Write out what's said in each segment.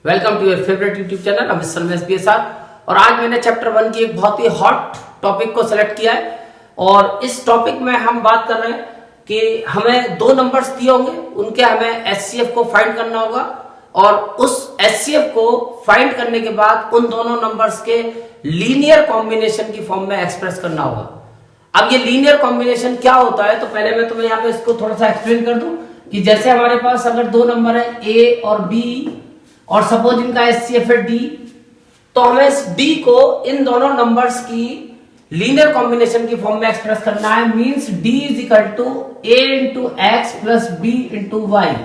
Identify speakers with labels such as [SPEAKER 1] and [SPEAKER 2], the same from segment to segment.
[SPEAKER 1] Welcome to your favourite YouTube channel Amit Sharma SPSR। और आज मैंने चैप्टर 1 की एक बहुत ही हॉट टॉपिक को सेलेक्ट किया है और इस टॉपिक में हम बात कर रहे हैं कि हमें दो नंबर्स दिए होंगे, उनके हमें HCF को फाइंड करना होगा और उस HCF को फाइंड करने के बाद उन दोनों नंबर्स के लीनियर कॉम्बिनेशन की फॉर्म में एक्सप्रेस करना होगा। अब ये लीनियर कॉम्बिनेशन क्या होता है, तो पहले मैं तुम्हें यहाँ पे इसको थोड़ा सा एक्सप्लेन कर दूं कि जैसे हमारे पास अगर दो नंबर है A और B और सपोज इनका HCF है D, तो हमें इस D को इन दोनों नंबर्स की लीनियर कॉम्बिनेशन की फॉर्म में एक्सप्रेस करना है। Means D is equal to A into x plus B into y.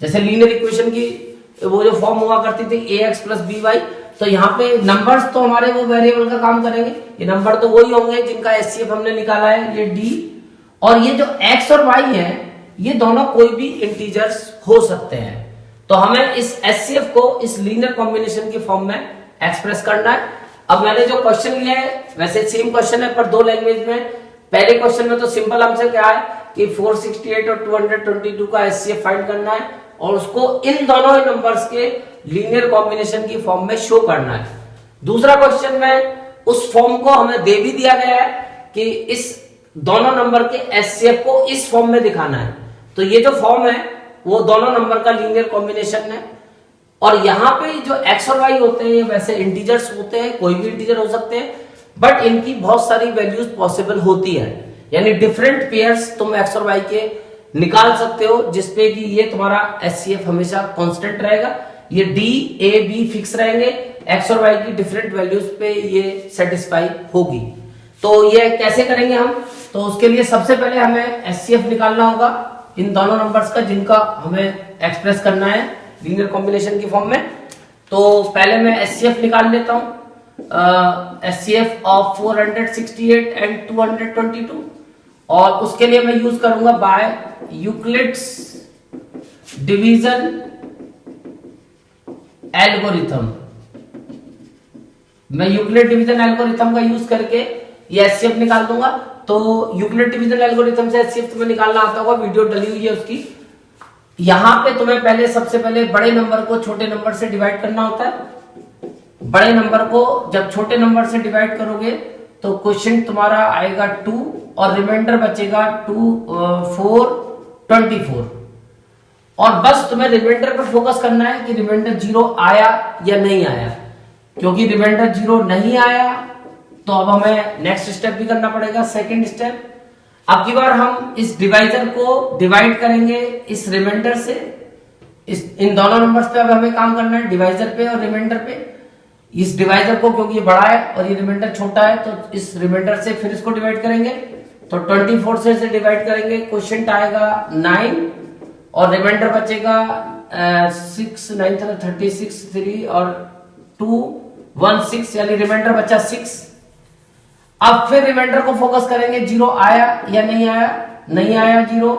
[SPEAKER 1] जैसे लीनियर इक्वेशन की वो जो फॉर्म हुआ करती थी AX प्लस BY, तो यहाँ पे नंबर्स तो हमारे वो वेरिएबल का काम करेंगे, ये नंबर तो वही होंगे जिनका HCF हमने निकाला है, ये D। और ये जो X और Y है ये दोनों कोई भी इंटीजर्स हो सकते हैं। तो हमें इस HCF को इस लीनियर कॉम्बिनेशन की फॉर्म में एक्सप्रेस करना है। अब मैंने जो क्वेश्चन लिया है वैसे सेम क्वेश्चन है पर दो लैंग्वेज में। पहले क्वेश्चन में तो सिंपल हमसे क्या है कि 468 और 222 का HCF फाइंड करना है और उसको इन दोनों नंबर्स के लीनियर कॉम्बिनेशन की फॉर्म में शो करना है। दूसरा क्वेश्चन में उस फॉर्म को हमें दे भी दिया गया है कि इस दोनों नंबर के HCF को इस फॉर्म में दिखाना है। तो ये जो फॉर्म है वो दोनों नंबर का लीनियर कॉम्बिनेशन है और यहाँ पे जो x और y होते हैं वैसे इंटीजर्स होते हैं, कोई भी इंटीजर हो सकते हैं, बट इनकी बहुत सारी वैल्यूज पॉसिबल होती है। यानी डिफरेंट पेयर्स तुम x और y के निकाल सकते हो जिसपे कि ये तुम्हारा HCF हमेशा कांस्टेंट रहेगा। ये D, A, B फिक्स रहेंगे, x और y की डिफरेंट वैल्यूज पे ये सेटिस्फाई होगी। तो ये कैसे करेंगे हम, तो उसके लिए सबसे पहले हमें HCF निकालना होगा इन दोनों नंबर्स का जिनका हमें एक्सप्रेस करना है लीनियर कॉम्बिनेशन की फॉर्म में। तो पहले मैं HCF निकाल लेता हूं, HCF ऑफ 468 एंड 222 और उसके लिए मैं यूज करूंगा बाय यूक्लिड्स डिवीजन एल्गोरिथम। मैं यूक्लिड डिवीजन एल्गोरिथम का यूज करके ये HCF निकाल दूंगा। तो यूक्लिड डिवीजन एल्गोरिथम से HCF तुम्हें निकालना आता होगा, वीडियो डली हुई है उसकी। यहां पे तुम्हें पहले सबसे पहले बड़े नंबर को छोटे नंबर से डिवाइड करना होता है। बड़े नंबर को जब छोटे नंबर से डिवाइड करोगे तो क्वेश्चन तुम्हारा आएगा 2 और रिमाइंडर बचेगा 2 4 24 और बस तुम्हें रिमाइंडर पर फोकस करना है कि रिमाइंडर 0 आया या नहीं आया। क्योंकि रिमाइंडर 0 नहीं आया तो अब हमें नेक्स्ट स्टेप भी करना पड़ेगा, सेकंड स्टेप। अब की बार हम इस डिवाइजर को डिवाइड करेंगे इस रिमाइंडर से। इन दोनों नंबर्स पे अब हमें काम करना है, डिवाइजर पे और रिमाइंडर पे। इस डिवाइजर को क्योंकि ये बड़ा है और ये रिमाइंडर छोटा है तो इस रिमाइंडर से फिर इसको डिवाइड करेंगे। तो 24 से डिवाइड करेंगे, क्वेश्चन आएगा 9 और रिमाइंडर बचेगा 6 9 36 3 और 2 1 6 यानी रिमाइंडर बचा 6। अब फिर रिमाइंडर को फोकस करेंगे 0 आया या नहीं आया, नहीं आया 0,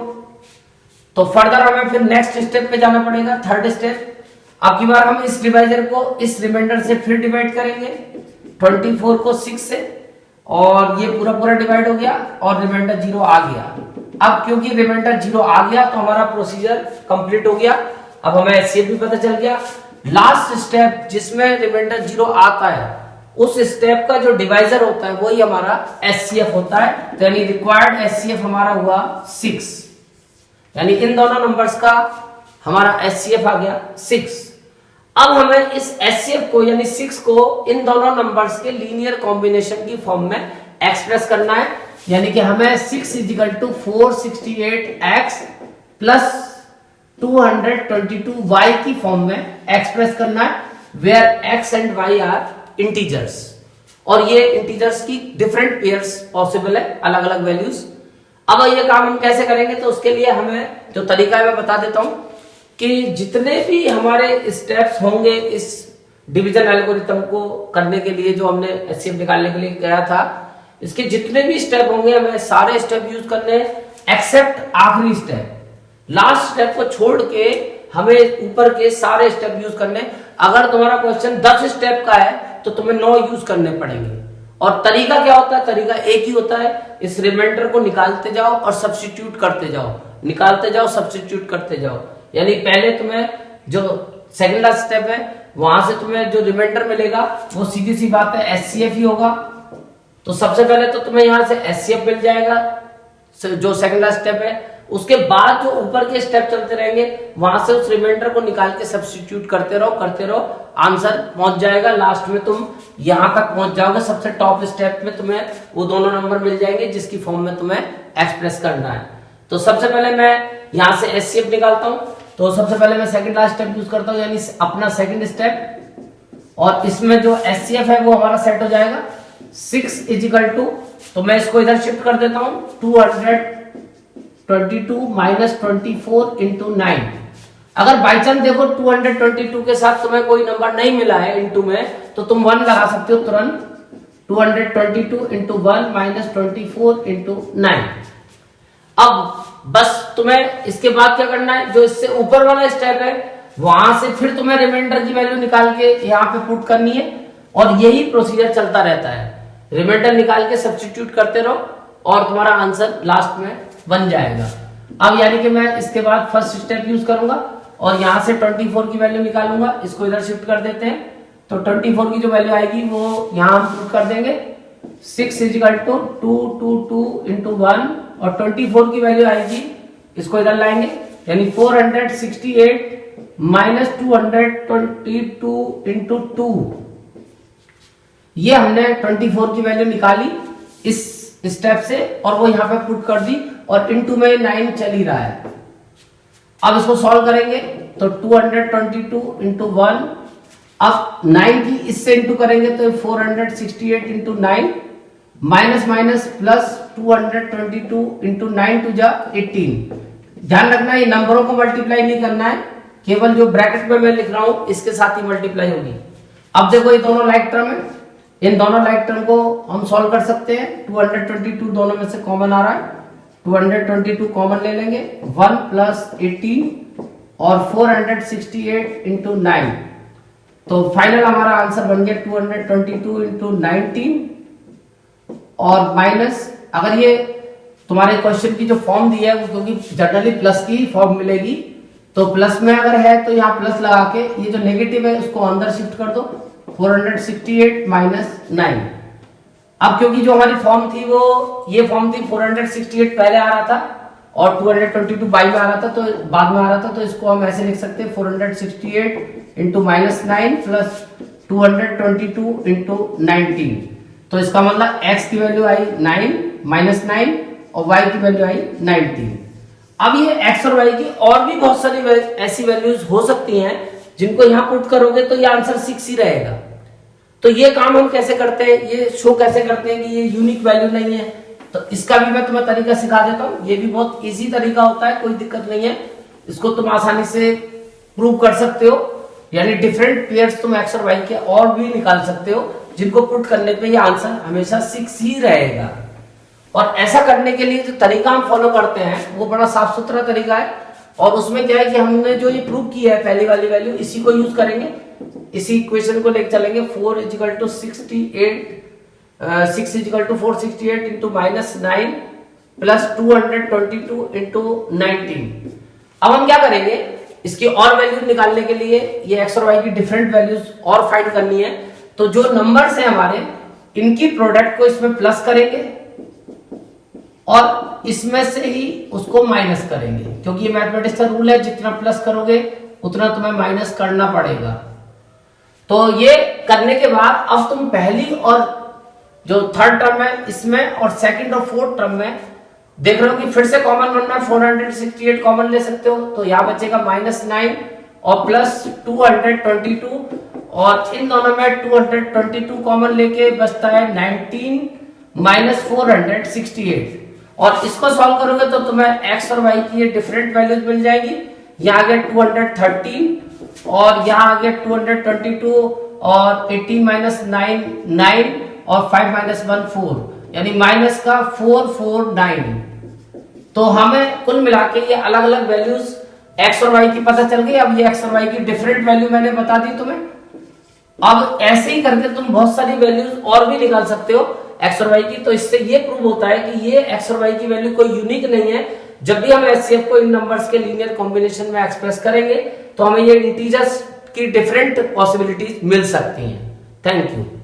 [SPEAKER 1] तो फर्दर हमें फिर नेक्स्ट स्टेप पे जाना पड़ेगा, थर्ड स्टेप। अब की बार हम इस डिवाइजर को इस रिमाइंडर से फिर डिवाइड करेंगे 24 को 6 से और ये पूरा पूरा डिवाइड हो गया और रिमाइंडर 0 आ गया। अब क्योंकि रिमाइंडर 0 आ गया तो हमारा प्रोसीजर कंप्लीट हो गया। अब हमें HCF भी पता चल गया। लास्ट स्टेप जिसमें रिमाइंडर 0 आता है उस स्टेप का जो डिवाइजर होता है वही हमारा HCF होता है। तो यानी रिक्वायर्ड HCF हमारा हुआ 6, यानी इन दोनों नंबर्स का हमारा HCF आ गया 6। अब हमें इस HCF को यानी 6 को इन दोनों नंबर्स के लीनियर कॉम्बिनेशन की फॉर्म में एक्सप्रेस करना है। यानी कि हमें 6 is equal to 468x plus 222y की फॉर्म में एक्सप्रेस करना है, where x and y are integers. और ये इंटीजर्स की डिफरेंट पेयर्स पॉसिबल है, अलग अलग वैल्यूज। अब ये काम हम कैसे करेंगे, तो उसके लिए हमें जो तरीका है मैं बता देता हूं कि जितने भी हमारे स्टेप्स होंगे इस डिवीजन एल्गोरिथम को करने के लिए, जो हमने HCF निकालने के लिए किया था, इसके जितने भी स्टेप होंगे हमें सारे स्टेप यूज करने हैं एक्सेप्ट आखिरी स्टेप। लास्ट स्टेप को छोड़ के हमें ऊपर के सारे स्टेप यूज करने। अगर तुम्हारा क्वेश्चन 10 स्टेप का है तो तुम्हें 9 यूज करने पड़ेंगे। और तरीका क्या होता है, तरीका एक ही होता है, इस रिमाइंडर को निकालते जाओ और सब्स्टिट्यूट करते जाओ, निकालते जाओ सब्स्टिट्यूट करते जाओ। यानी पहले तुम्हें जो सेकंड लास्ट स्टेप है, वहां से तुम्हें जो रिमाइंडर मिलेगा वो सीधी सी बात है एचसीएफ ही होगा। तो सबसे पहले तो तुम्हें यहां से एचसीएफ मिल जाएगा जो सेकंड लास्ट स्टेप है। उसके बाद जो ऊपर के स्टेप चलते रहेंगे वहां से उस रिमाइंडर को निकाल के सब्स्टिट्यूट करते रहो, आंसर पहुंच जाएगा। लास्ट में तुम यहां तक पहुंच जाओगे, सबसे टॉप स्टेप में तुम्हें वो दोनों नंबर मिल जाएंगे जिसकी फॉर्म में तुम्हें एक्सप्रेस करना है। तो सबसे पहले मैं यहां से एचसीएफ निकालता हूं। तो सबसे पहले मैं सेकंड लास्ट स्टेप यूज करता हूं, यानी अपना सेकंड स्टेप, और इसमें जो एचसीएफ है वो हमारा सेट हो जाएगा 6 इजिकल टू, तो मैं इसको इधर शिफ्ट कर देता हूं 222 माइनस 24 इंटू 9। अगर बाई चांस देखो 222 के साथ तुम्हें कोई नंबर नहीं मिला है इंटू में, तो तुम 1 लगा सकते हो तुरंत। 222 इंटू 1 माइनस 24 इंटू 9। अब बस तुम्हें इसके बाद क्या करना है, जो इससे ऊपर वाला स्टेप है वहां से फिर तुम्हें रिमाइंडर की वैल्यू निकाल के यहाँ पे पुट करनी है, और यही प्रोसीजर चलता रहता है। रिमाइंडर निकाल के सब्स्टिट्यूट करते रहो और तुम्हारा आंसर लास्ट में बन जाएगा। अब यानी कि मैं इसके बाद फर्स्ट स्टेप यूज करूंगा और यहां से 24 की वैल्यू निकालूंगा। इसको इधर शिफ्ट कर देते हैं, तो 24 की जो वैल्यू आएगी वो यहां हम पुट कर देंगे 6 इजिकल टू 222 इंटू 1, और 24 की वैल्यू आएगी, इसको इधर लाएंगे, यानी 468 माइनस 222 इंटू 2। ये हमने 24 की वैल्यू निकाली इस स्टेप से और वो यहां पे पुट कर दी, और इंटू में 9 चल ही रहा है। अब इसको सॉल्व करेंगे तो 222 इंटू 1, अब 9 की इससे इंटू करेंगे तो 468 into 9 minus minus plus 222 into 9 टू जा 18। ध्यान रखना ये नंबरों को मल्टीप्लाई नहीं करना है, केवल जो ब्रैकेट में मैं लिख रहा हूं इसके साथ ही मल्टीप्लाई होगी। अब देखो ये दोनों लाइक टर्म है, इन दोनों लाइक टर्म को हम सॉल्व कर सकते हैं। 222 दोनों में से कॉमन आ रहा है, 222 कॉमन ले लेंगे, 1 प्लस 18 और 468 इंटू 9, तो फाइनल हमारा आंसर बन गया 222 इंटू 19, और माइनस, अगर ये तुम्हारे क्वेश्चन की जो फॉर्म दी है वो क्योंकि जनरली प्लस की फॉर्म मिलेगी, तो प्लस में अगर है तो यहाँ प्लस लगा के ये जो नेगेटिव है उसको अंदर शिफ्ट कर दो, 468 माइनस 9। अब क्योंकि जो हमारी फॉर्म थी वो ये फॉर्म थी 468 पहले आ रहा था और 222 बाई में आ रहा था, तो बाद में आ रहा था, तो इसको हम ऐसे लिख सकते हैं 468 इंटू माइनस 9 प्लस 222 इंटू 19। तो इसका मतलब x की वैल्यू आई 9 माइनस 9 और y की वैल्यू आई 19। अब ये x और y की और भी बहुत सारी ऐसी वैल्यूज हो सकती हैं जिनको यहाँ पुट करोगे तो ये आंसर 6 ही रहेगा। तो ये काम हम कैसे करते हैं, ये शो कैसे करते हैं कि ये यूनिक वैल्यू नहीं है, तो इसका भी मैं तुम्हें तरीका सिखा देता हूँ। ये भी बहुत इजी तरीका होता है, कोई दिक्कत नहीं है, इसको तुम आसानी से प्रूव कर सकते हो। यानी डिफरेंट पेयर्स तुम एक्स और वाई के और भी निकाल सकते हो जिनको पुट करने पे ये आंसर हमेशा 6 ही रहेगा। और ऐसा करने के लिए जो तरीका हम फॉलो करते हैं वो बड़ा साफ सुथरा तरीका है, और उसमें क्या है कि हमने जो ये प्रूव किया है पहली वाली वैल्यू इसी को यूज करेंगे, इसी इक्वेशन को लेकर चलेंगे। 4 is equal to 68 6 is equal to 468 into minus 9 plus 222 into 19। अब हम क्या करेंगे, इसकी और वैल्यू निकालने के लिए ये एक्स और वाई की डिफरेंट वैल्यूज और फाइंड करनी है, तो जो नंबर्स हैं हमारे इनकी प्रोडक्ट को इसमें प्लस करेंगे और इसमें से ही उसको माइनस करेंगे, क्योंकि ये मैथमेटिक्स का रूल है, जितना प्लस करोगे उतना तुम्हें माइनस करना पड़ेगा। तो ये करने के बाद अब तुम पहली और जो थर्ड टर्म है इसमें और सेकंड और फोर्थ टर्म में देख रहे हो कि फिर से कॉमन बनना है, 468 कॉमन ले सकते हो, तो यहां बचेगा -9 और प्लस 222, और इन दोनों में 222 कॉमन लेके बचता है 19 माइनस 468, और इसको सॉल्व करोगे तो तुम्हें x और y की ये डिफरेंट वैल्यूज मिल जाएगी। यहाँ आ गया 213 और यहाँ आ गया 222 और 18 माइनस 9 और 5 माइनस 1 4, यानी माइनस का 449। तो हमें कुल मिला के ये अलग अलग वैल्यूज x और y की पता चल गई। अब ये x और y की डिफरेंट वैल्यू मैंने बता दी तुम्हें। अब ऐसे ही करके तुम बहुत सारी वैल्यूज और भी निकाल सकते हो एक्स और वाई की। तो इससे ये प्रूव होता है कि ये एक्स और वाई की वैल्यू कोई यूनिक नहीं है। जब भी हम एचसीएफ को इन नंबर्स के लीनियर कॉम्बिनेशन में एक्सप्रेस करेंगे तो हमें ये इंटीजर्स की डिफरेंट पॉसिबिलिटीज मिल सकती हैं। Thank you.